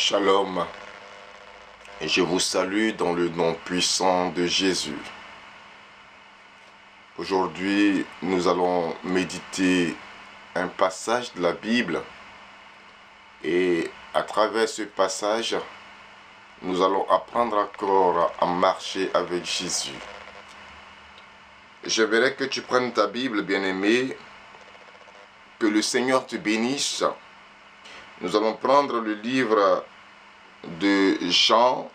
Shalom, et je vous salue dans le nom puissant de Jésus. Aujourd'hui, nous allons méditer un passage de la Bible et à travers ce passage, nous allons apprendre encore à marcher avec Jésus. J'aimerais que tu prennes ta Bible, bien-aimé, que le Seigneur te bénisse. Nous allons prendre le livre de Jean,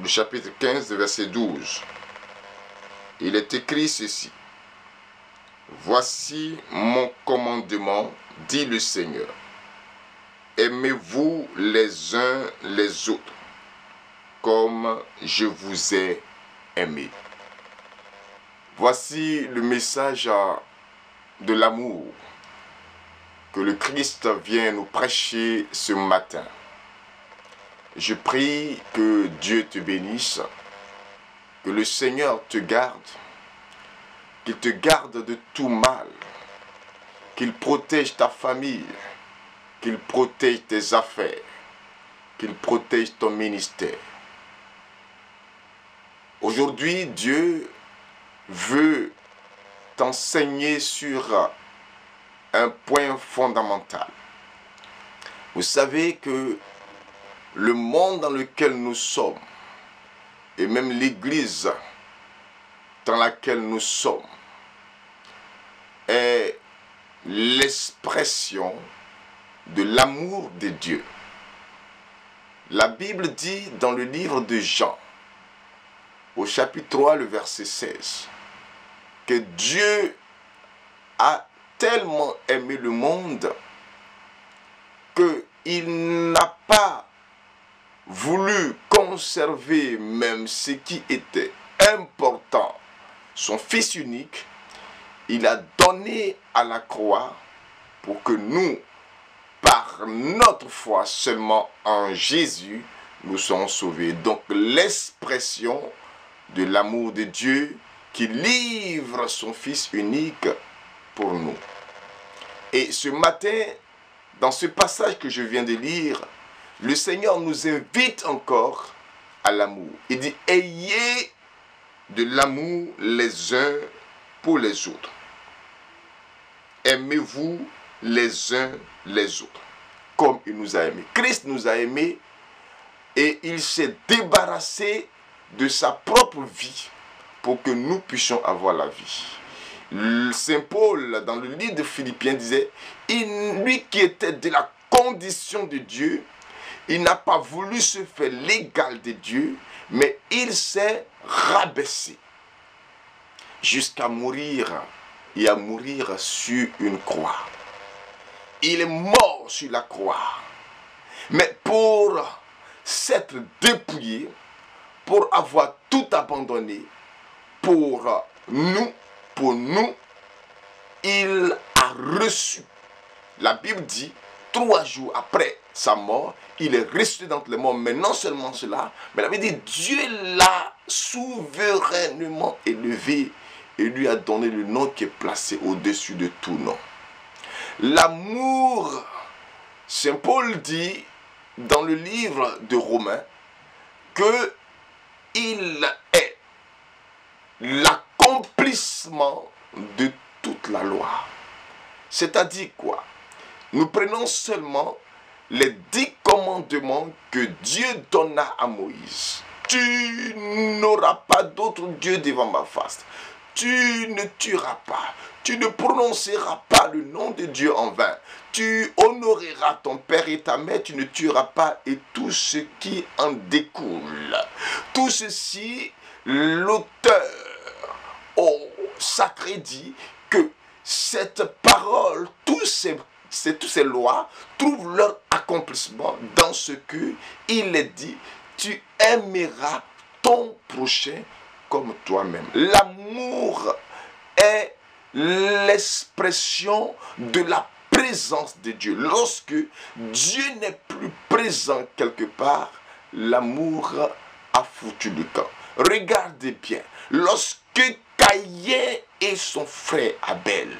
le chapitre 15, verset 12. Il est écrit ceci. Voici mon commandement, dit le Seigneur. Aimez-vous les uns les autres, comme je vous ai aimé. Voici le message de l'amour que le Christ vient nous prêcher ce matin. Je prie que Dieu te bénisse, que le Seigneur te garde, qu'il te garde de tout mal, qu'il protège ta famille, qu'il protège tes affaires, qu'il protège ton ministère. Aujourd'hui, Dieu veut t'enseigner sur un point fondamental. Vous savez que le monde dans lequel nous sommes, et même l'Église dans laquelle nous sommes, est l'expression de l'amour de Dieu. La Bible dit dans le livre de Jean, au chapitre 3, le verset 16, que Dieu a tellement aimé le monde qu'il n'a pas voulu conserver même ce qui était important, son Fils unique. Il a donné à la croix pour que nous, par notre foi seulement en Jésus, nous soyons sauvés. Donc l'expression de l'amour de Dieu qui livre son Fils unique pour nous. Et ce matin, dans ce passage que je viens de lire, le Seigneur nous invite encore à l'amour. Il dit, ayez de l'amour les uns pour les autres. Aimez-vous les uns les autres, comme il nous a aimés. Christ nous a aimés et il s'est débarrassé de sa propre vie pour que nous puissions avoir la vie. Saint Paul, dans le livre de Philippiens, disait, lui qui était de la condition de Dieu, il n'a pas voulu se faire l'égal de Dieu, mais il s'est rabaissé jusqu'à mourir et à mourir sur une croix. Il est mort sur la croix. Mais pour s'être dépouillé, pour avoir tout abandonné, pour nous, il a reçu. La Bible dit, 3 jours après sa mort, il est ressuscité d'entre les morts. Mais non seulement cela, mais la Bible dit, Dieu l'a souverainement élevé et lui a donné le nom qui est placé au-dessus de tout nom. L'amour, Saint Paul dit dans le livre de Romains que il est l'accomplissement de toute la loi. C'est-à-dire quoi? Nous prenons seulement les 10 commandements que Dieu donna à Moïse. Tu n'auras pas d'autre Dieu devant ma face. Tu ne tueras pas. Tu ne prononceras pas le nom de Dieu en vain. Tu honoreras ton père et ta mère. Tu ne tueras pas et tout ce qui en découle. Tout ceci, l'auteur sacré dit que cette parole, toutes ces lois trouvent leur accomplissement dans ce que il est dit. Tu aimeras ton prochain comme toi-même. L'amour est l'expression de la présence de Dieu. Lorsque Dieu n'est plus présent quelque part, l'amour a foutu le camp. Regardez bien, lorsque Caïn et son frère Abel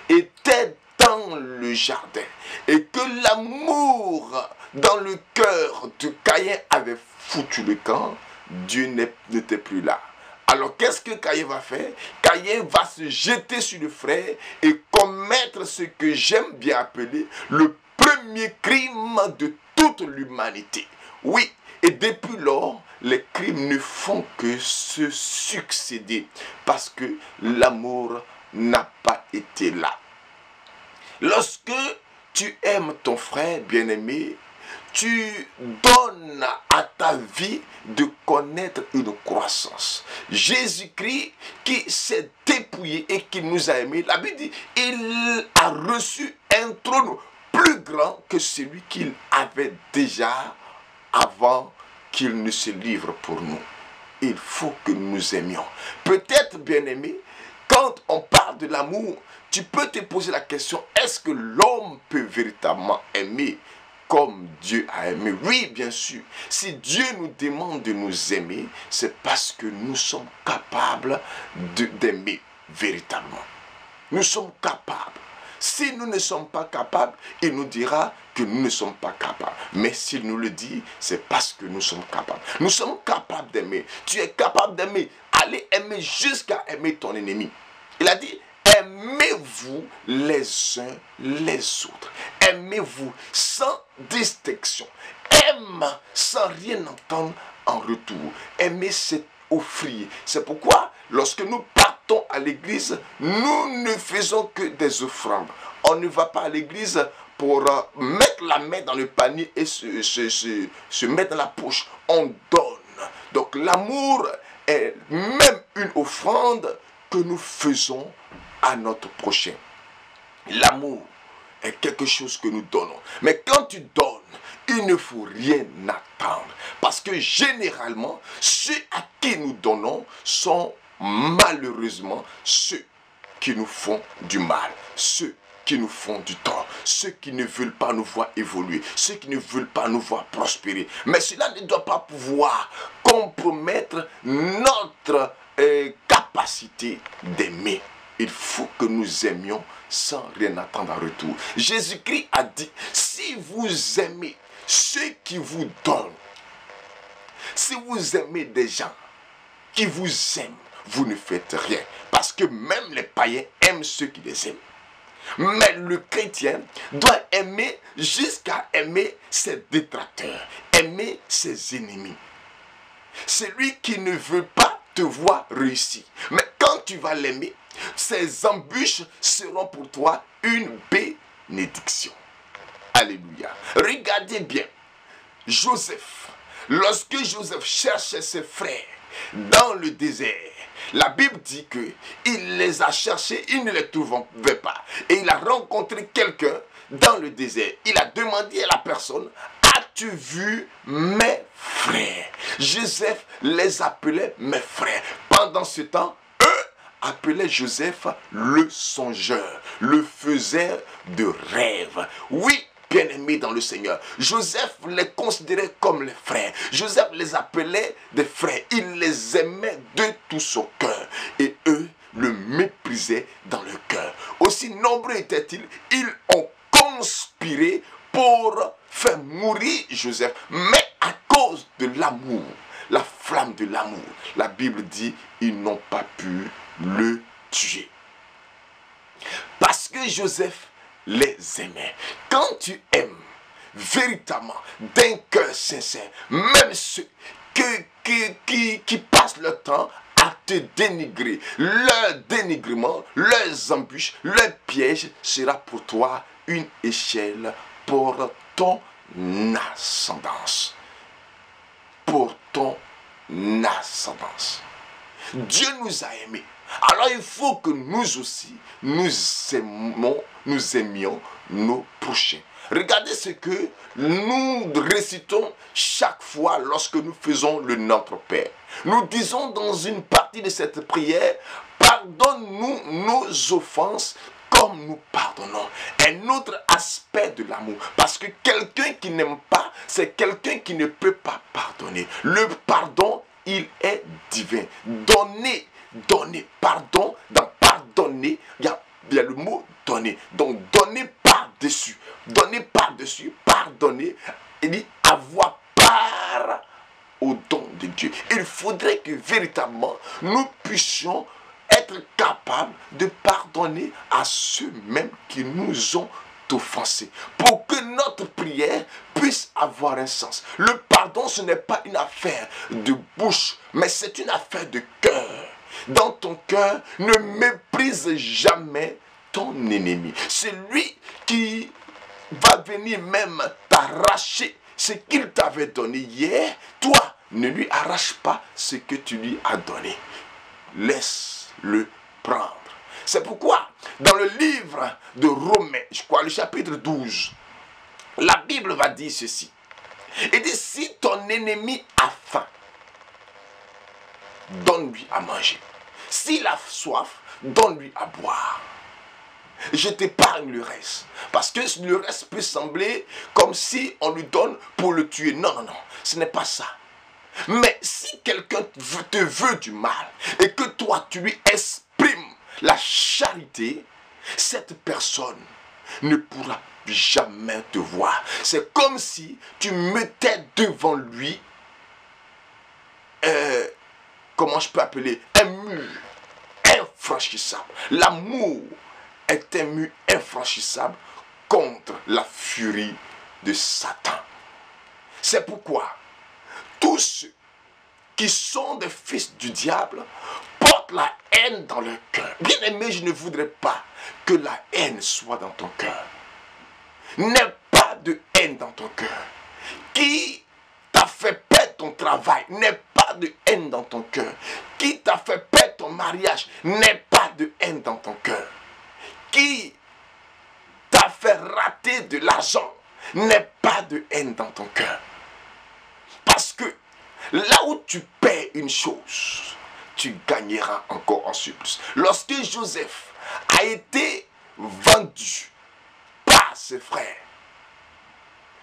étaient dans dans le jardin et que l'amour dans le cœur de Caïn avait foutu le camp, Dieu n'était plus là. Alors qu'est-ce que Caïn va faire? Caïn va se jeter sur le frère et commettre ce que j'aime bien appeler le premier crime de toute l'humanité. Oui, et depuis lors, les crimes ne font que se succéder parce que l'amour n'a pas été là. Lorsque tu aimes ton frère bien-aimé, tu donnes à ta vie de connaître une croissance. Jésus-Christ qui s'est dépouillé et qui nous a aimés, la Bible dit, il a reçu un trône plus grand que celui qu'il avait déjà avant qu'il ne se livre pour nous. Il faut que nous nous aimions. Peut-être, bien-aimé, quand on parle de l'amour, tu peux te poser la question, est-ce que l'homme peut véritablement aimer comme Dieu a aimé? Oui, bien sûr. Si Dieu nous demande de nous aimer, c'est parce que nous sommes capables d'aimer véritablement. Nous sommes capables. Si nous ne sommes pas capables, il nous dira que nous ne sommes pas capables. Mais s'il nous le dit, c'est parce que nous sommes capables. Nous sommes capables d'aimer. Tu es capable d'aimer. Allez aimer jusqu'à aimer ton ennemi. Il a dit, aimez-vous les uns les autres. Aimez-vous sans distinction. Aime sans rien entendre en retour. Aimer, c'est offrir. C'est pourquoi, lorsque nous partons à l'église, nous ne faisons que des offrandes. On ne va pas à l'église pour mettre la main dans le panier et se mettre dans la poche. On donne. Donc l'amour est même une offrande que nous faisons à notre prochain. L'amour est quelque chose que nous donnons. Mais quand tu donnes, il ne faut rien attendre. Parce que généralement, ceux à qui nous donnons sont malheureusement ceux qui nous font du mal. Ceux qui nous font du tort. Ceux qui ne veulent pas nous voir évoluer. Ceux qui ne veulent pas nous voir prospérer. Mais cela ne doit pas pouvoir compromettre notre capacité d'aimer. Il faut que nous aimions sans rien attendre en retour. Jésus-Christ a dit, si vous aimez ceux qui vous donnent, si vous aimez des gens qui vous aiment, vous ne faites rien. Parce que même les païens aiment ceux qui les aiment. Mais le chrétien doit aimer jusqu'à aimer ses détracteurs, aimer ses ennemis. Celui qui ne veut pas te voir réussir. Mais quand tu vas l'aimer, ses embûches seront pour toi une bénédiction. Alléluia. Regardez bien. Joseph, lorsque Joseph cherchait ses frères dans le désert, la Bible dit qu'il les a cherchés, il ne les trouvait pas. Et il a rencontré quelqu'un dans le désert. Il a demandé à la personne, as-tu vu mes frères? Joseph les appelait mes frères. Pendant ce temps, eux appelaient Joseph le songeur, le faiseur de rêves. Oui, bien-aimés dans le Seigneur, Joseph les considérait comme les frères. Joseph les appelait des frères. Il les aimait de tout son cœur. Et eux le méprisaient dans le cœur. Aussi nombreux étaient-ils, ils ont conspiré pour faire mourir Joseph. Mais à cause de l'amour, la flamme de l'amour, la Bible dit, ils n'ont pas pu le tuer. Parce que Joseph les aimait. Quand tu aimes véritablement, d'un cœur sincère, même ceux qui passent le temps à te dénigrer, leur dénigrement, leurs embûches, leurs pièges sera pour toi une échelle pour ton ascendance. Pour ton ascendance. Dieu nous a aimés. Alors il faut que nous aussi, nous aimions nos prochains. Regardez ce que nous récitons chaque fois lorsque nous faisons le Notre Père. Nous disons dans une partie de cette prière, pardonne-nous nos offenses comme nous pardonnons. Un autre aspect de l'amour. Parce que quelqu'un qui n'aime pas, c'est quelqu'un qui ne peut pas pardonner. Le pardon, il est divin. Donner pardon, dans pardonner, il y a il y a le mot donner. Donc donner par-dessus. Donner par-dessus, pardonner. Il dit avoir part au don de Dieu. Il faudrait que véritablement nous puissions être capables de pardonner à ceux-mêmes qui nous ont offensés, pour que notre prière puisse avoir un sens. Le pardon, ce n'est pas une affaire de bouche, mais c'est une affaire de cœur. Dans ton cœur, ne méprise jamais ton ennemi. C'est lui qui va venir même t'arracher ce qu'il t'avait donné hier. Toi, ne lui arrache pas ce que tu lui as donné. Laisse-le prendre. C'est pourquoi, dans le livre de Romains, je crois, le chapitre 12, la Bible va dire ceci. Il dit, si ton ennemi a faim, donne-lui à manger. S'il a soif, donne-lui à boire. Je t'épargne le reste. Parce que le reste peut sembler comme si on lui donne pour le tuer. Non, non, non, ce n'est pas ça. Mais si quelqu'un te veut du mal et que toi, tu lui exprimes la charité, cette personne ne pourra jamais te voir. C'est comme si tu mettais devant lui, comment je peux appeler, un mur infranchissable. L'amour est un mur infranchissable contre la furie de Satan. C'est pourquoi tous ceux qui sont des fils du diable portent la haine dans leur cœur. Bien aimé, je ne voudrais pas que la haine soit dans ton cœur. N'aie pas de haine dans ton cœur. Qui t'a fait perdre ton travail, n'aie pas de haine dans ton cœur. Qui t'a fait perdre ton mariage, n'aie pas de haine dans ton cœur. Qui t'a fait rater de l'argent, n'aie pas de haine dans ton cœur. Parce que là où tu perds une chose, tu gagneras encore en surplus. Lorsque Joseph a été vendu par ses frères,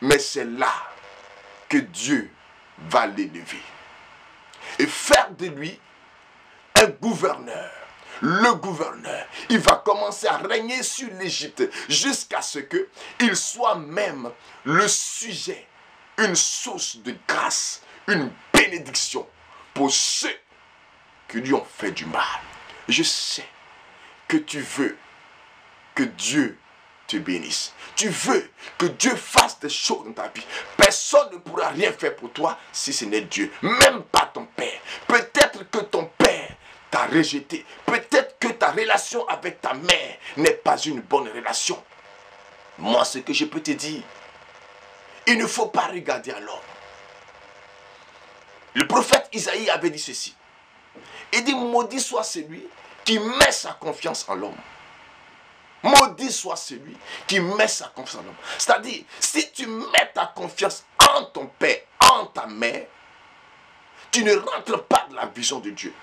mais c'est là que Dieu va l'élever et faire de lui un gouverneur. Le gouverneur, il va commencer à régner sur l'Égypte jusqu'à ce qu'il soit même le sujet, une source de grâce, une bénédiction pour ceux qui lui ont fait du mal. Je sais que tu veux que Dieu te bénisse. Tu veux que Dieu fasse des choses dans ta vie. Personne ne pourra rien faire pour toi si ce n'est Dieu. Même pas ton père. Peut-être que ton père t'a rejeté. Peut-être que ta relation avec ta mère n'est pas une bonne relation. Moi, ce que je peux te dire, il ne faut pas regarder à l'homme. Le prophète Isaïe avait dit ceci. Il dit, maudit soit celui qui met sa confiance en l'homme. Maudit soit celui qui met sa confiance en l'homme. C'est-à-dire, si tu mets ta confiance en ton père, en ta mère, tu ne rentres pas dans la vision de Dieu.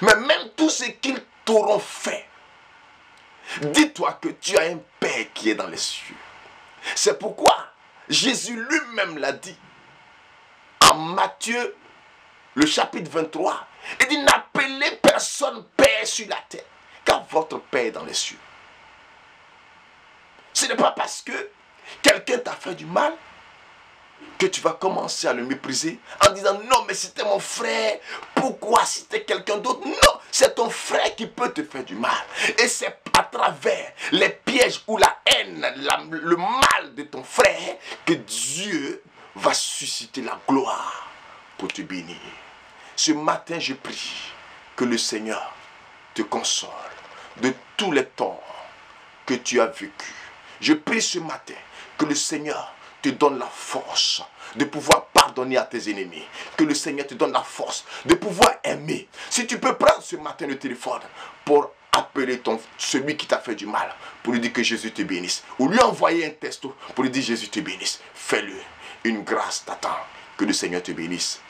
Mais même tout ce qu'ils t'auront fait, dis-toi que tu as un père qui est dans les cieux. C'est pourquoi Jésus lui-même l'a dit. En Matthieu, le chapitre 23, il dit, n'appelez personne père sur la terre, car votre père est dans les cieux. Ce n'est pas parce que quelqu'un t'a fait du mal que tu vas commencer à le mépriser en disant, non, mais c'était mon frère, pourquoi c'était quelqu'un d'autre? Non, c'est ton frère qui peut te faire du mal. Et c'est à travers les pièges ou la haine, le mal de ton frère, que Dieu va susciter la gloire pour te bénir. Ce matin, je prie que le Seigneur te console de tous les torts que tu as vécus. Je prie ce matin que le Seigneur te donne la force de pouvoir pardonner à tes ennemis. Que le Seigneur te donne la force de pouvoir aimer. Si tu peux prendre ce matin le téléphone pour appeler celui qui t'a fait du mal, pour lui dire que Jésus te bénisse, ou lui envoyer un texto pour lui dire Jésus te bénisse, fais-le. Une grâce t'attend. Que le Seigneur te bénisse.